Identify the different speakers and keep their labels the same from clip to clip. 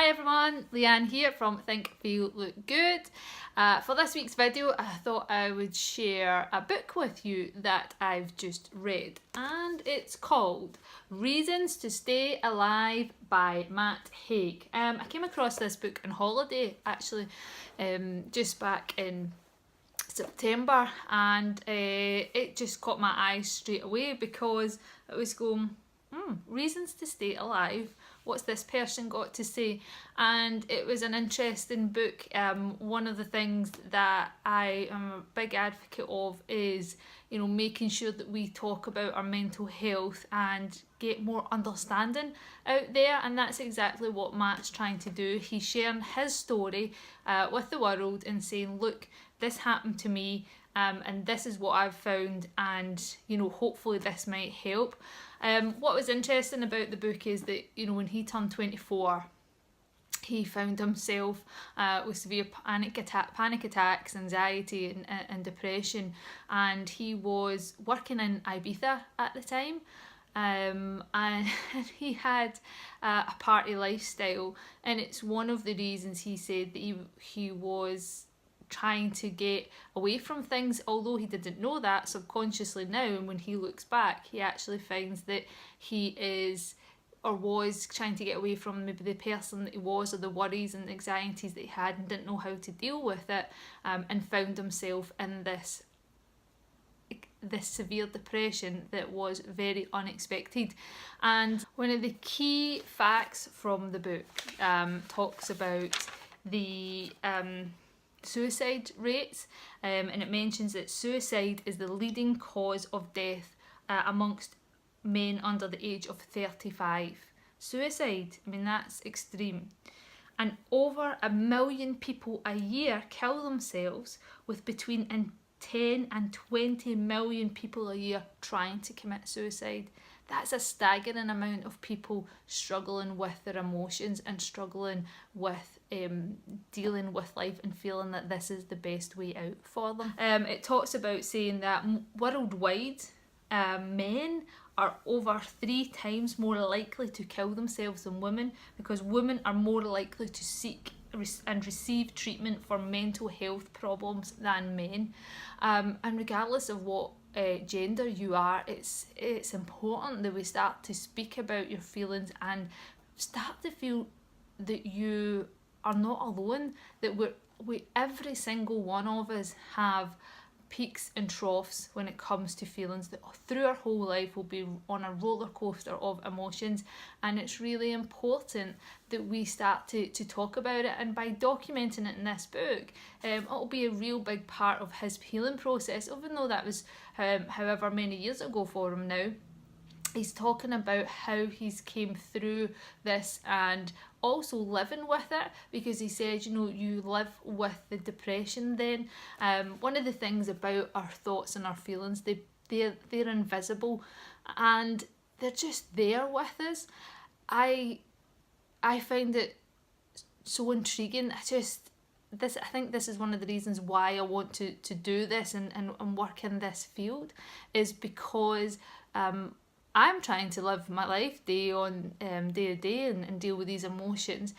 Speaker 1: Hi everyone, Leanne here from Think, Feel, Look Good. For this week's video, I thought I would share a book with you that I've just read, and it's called Reasons to Stay Alive by Matt Haig. I came across this book on holiday actually, just back in September, and it just caught my eye straight away because it was going, reasons to stay alive. What's this person got to say? And it was an interesting book. One of the things that I am a big advocate of is, making sure that we talk about our mental health and get more understanding out there, and that's exactly what Matt's trying to do. He's sharing his story with the world and saying, look, this happened to me, and this is what I've found, and hopefully this might help. What was interesting about the book is that when he turned 24, he found himself with severe panic attacks, anxiety and depression, and he was working in Ibiza at the time. And he had a party lifestyle, and it's one of the reasons he said that he was trying to get away from things, although he didn't know that subconsciously now. And when he looks back, he actually finds that he is or was trying to get away from maybe the person that he was, or the worries and anxieties that he had, and didn't know how to deal with it, and found himself in this severe depression that was very unexpected. And one of the key facts from the book talks about the suicide rates, and it mentions that suicide is the leading cause of death amongst men under the age of 35. Suicide, that's extreme. And over 1 million people a year kill themselves, with between 10 and 20 million people a year trying to commit suicide. That's a staggering amount of people struggling with their emotions and struggling with dealing with life and feeling that this is the best way out for them. It talks about saying that worldwide, men are over 3 times more likely to kill themselves than women, because women are more likely to seek and receive treatment for mental health problems than men. And regardless of what gender you are, it's important that we start to speak about your feelings and start to feel that you are not alone, that we every single one of us have peaks and troughs when it comes to feelings, that through our whole life we'll be on a roller coaster of emotions, and it's really important that we start to talk about it. And by documenting it in this book, it'll be a real big part of his healing process, even though that was however many years ago for him now. He's talking about how he's came through this and also living with it, because he said, you live with the depression then. One of the things about our thoughts and our feelings, they're invisible, and they're just there with us. I find it so intriguing. I think this is one of the reasons why I want to do this and work in this field, is because I'm trying to live my life day to day and deal with these emotions,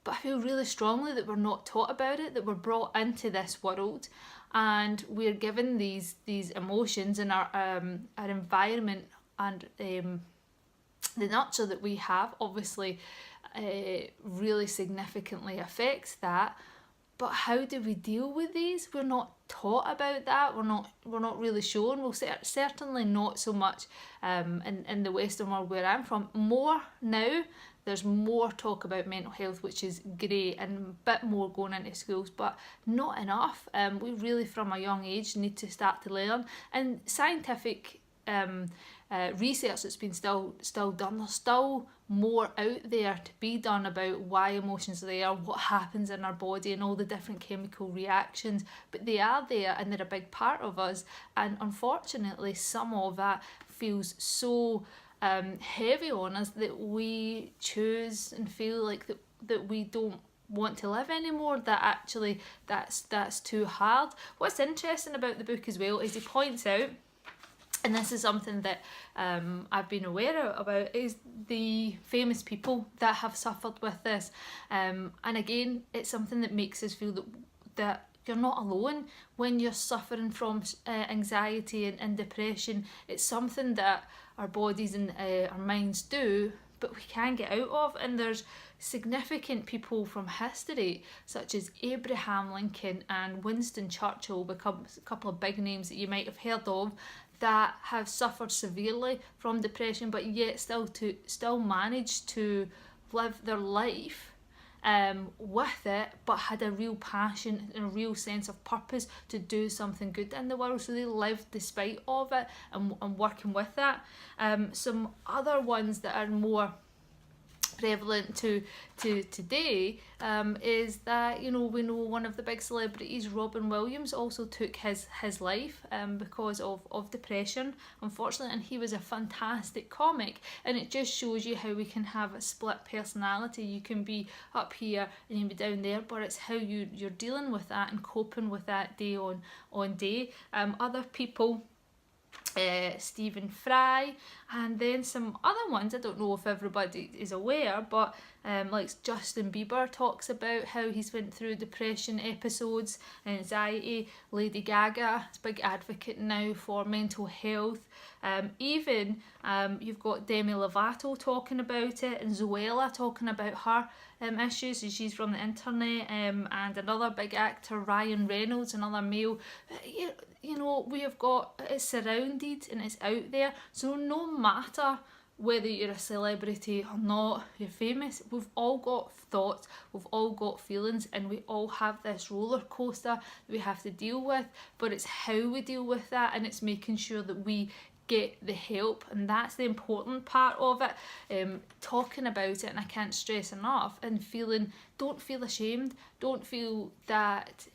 Speaker 1: but I feel really strongly that we're not taught about it, that we're brought into this world and we're given these emotions in our environment, and the nurture that we have obviously really significantly affects that. But how do we deal with these? We're not taught about that. We're not really shown. Well, certainly not so much in the Western world where I'm from. More now, there's more talk about mental health, which is great, and a bit more going into schools, but not enough. We really, from a young age, need to start to learn. And scientific research that's been still done, there's still more out there to be done about why emotions are there, what happens in our body, and all the different chemical reactions, but they are there and they're a big part of us. And unfortunately, some of that feels so heavy on us that we choose and feel like that we don't want to live anymore, that actually that's too hard. What's interesting about the book as well is he points out And this is something that I've been aware about, is the famous people that have suffered with this. And again, it's something that makes us feel that you're not alone when you're suffering from anxiety and depression. It's something that our bodies and our minds do, but we can get out of. And there's significant people from history, such as Abraham Lincoln and Winston Churchill, become a couple of big names that you might have heard of, that have suffered severely from depression, but yet still managed to live their life with it, but had a real passion and a real sense of purpose to do something good in the world. So they lived despite of it and working with that. Some other ones that are more prevalent to today is that, we know one of the big celebrities, Robin Williams, also took his life because of depression, unfortunately, and he was a fantastic comic. And it just shows you how we can have a split personality. You can be up here and you can be down there, but it's how you're dealing with that and coping with that day on day. Other people, Stephen Fry, and then some other ones I don't know if everybody is aware, but like Justin Bieber talks about how he's went through depression episodes and anxiety. Lady Gaga is a big advocate now for mental health. Even you've got Demi Lovato talking about it, and Zoella talking about her issues, and she's from the internet, and another big actor, Ryan Reynolds, another male. We have got, it's surrounded and it's out there. So no matter whether you're a celebrity or not, you're famous, we've all got thoughts, we've all got feelings, and we all have this roller coaster that we have to deal with. But it's how we deal with that, and it's making sure that we get the help, and that's the important part of it. Talking about it, and I can't stress enough, and don't feel ashamed, don't feel that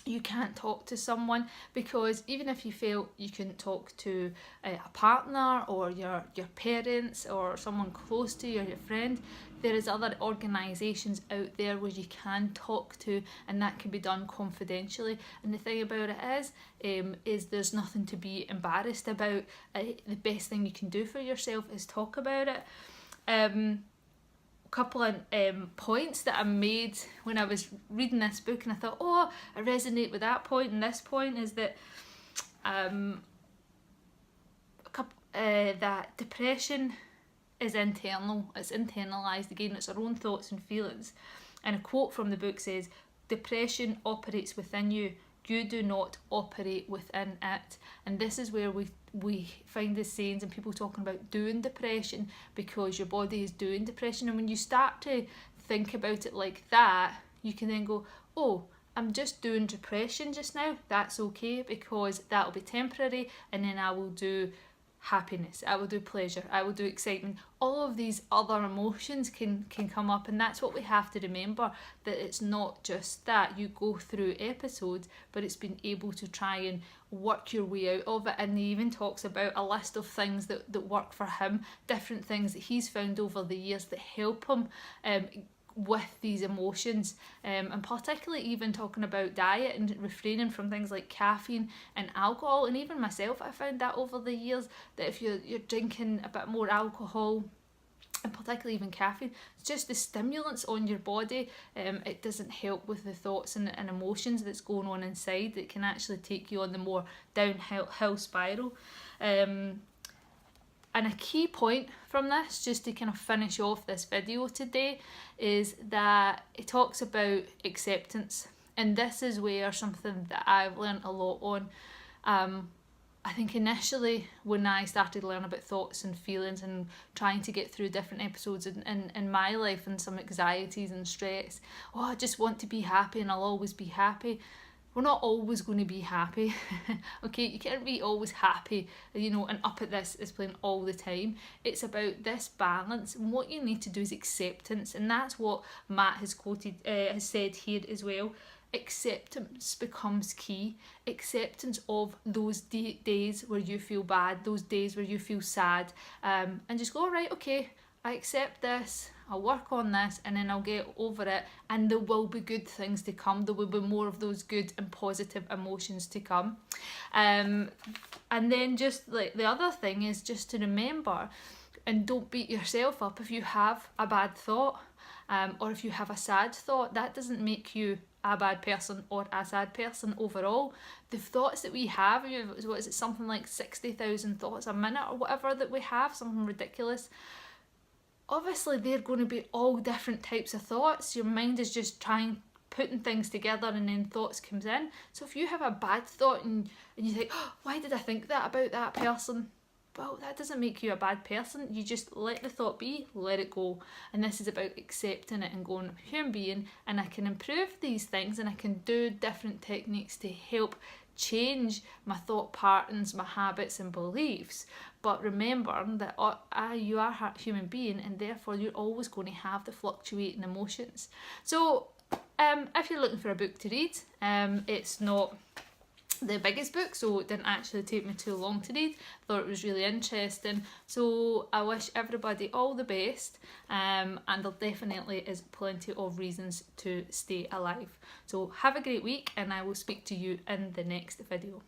Speaker 1: you can't talk to someone, because even if you feel you couldn't talk to a partner or your parents or someone close to you or your friend, there is other organisations out there where you can talk to, and that can be done confidentially. And the thing about it is there's nothing to be embarrassed about. The best thing you can do for yourself is talk about it. Couple of points that I made when I was reading this book, and I thought, I resonate with that point and this point, is that that depression is internal, it's internalised. Again, it's our own thoughts and feelings. And a quote from the book says, "Depression operates within you, you do not operate within it." And this is where we find the sayings and people talking about doing depression, because your body is doing depression. And when you start to think about it like that, you can then go, I'm just doing depression just now, that's okay, because that'll be temporary, and then I will do happiness, I will do pleasure, I will do excitement. All of these other emotions can come up, and that's what we have to remember, that it's not just that you go through episodes, but it's being able to try and work your way out of it. And he even talks about a list of things that work for him, different things that he's found over the years that help him with these emotions, and particularly even talking about diet and refraining from things like caffeine and alcohol. And even myself, I found that over the years, that if you're drinking a bit more alcohol, and particularly even caffeine, it's just the stimulants on your body, it doesn't help with the thoughts and emotions that's going on inside. It can actually take you on the more downhill spiral. And a key point from this, just to kind of finish off this video today, is that it talks about acceptance. And this is where something that I've learned a lot on. I think initially when I started learning about thoughts and feelings and trying to get through different episodes in my life and some anxieties and stress, I just want to be happy and I'll always be happy. We're not always going to be happy. Okay, you can't be always happy, and up at this is playing all the time. It's about this balance, and what you need to do is acceptance, and that's what Matt has said here as well. Acceptance becomes key. Acceptance of those days where you feel bad, those days where you feel sad, and just go, all right, okay, I accept this. I'll work on this, and then I'll get over it, and there will be good things to come. There will be more of those good and positive emotions to come. And then just like the other thing is just to remember, and don't beat yourself up if you have a bad thought, or if you have a sad thought. That doesn't make you a bad person or a sad person overall. The thoughts that we have, what is it, something like 60,000 thoughts a minute or whatever that we have, something ridiculous. Obviously they're going to be all different types of thoughts. Your mind is just putting things together, and then thoughts comes in. So if you have a bad thought and you think, oh, why did I think that about that person? Well, that doesn't make you a bad person. You just let the thought be, let it go. And this is about accepting it and going, I'm a human being, and I can improve these things, and I can do different techniques to help change my thought patterns, my habits and beliefs. But remember that you are a human being, and therefore you're always going to have the fluctuating emotions. So if you're looking for a book to read, it's not the biggest book, so it didn't actually take me too long to read. Thought it was really interesting. So I wish everybody all the best, and there definitely is plenty of reasons to stay alive. So have a great week, and I will speak to you in the next video.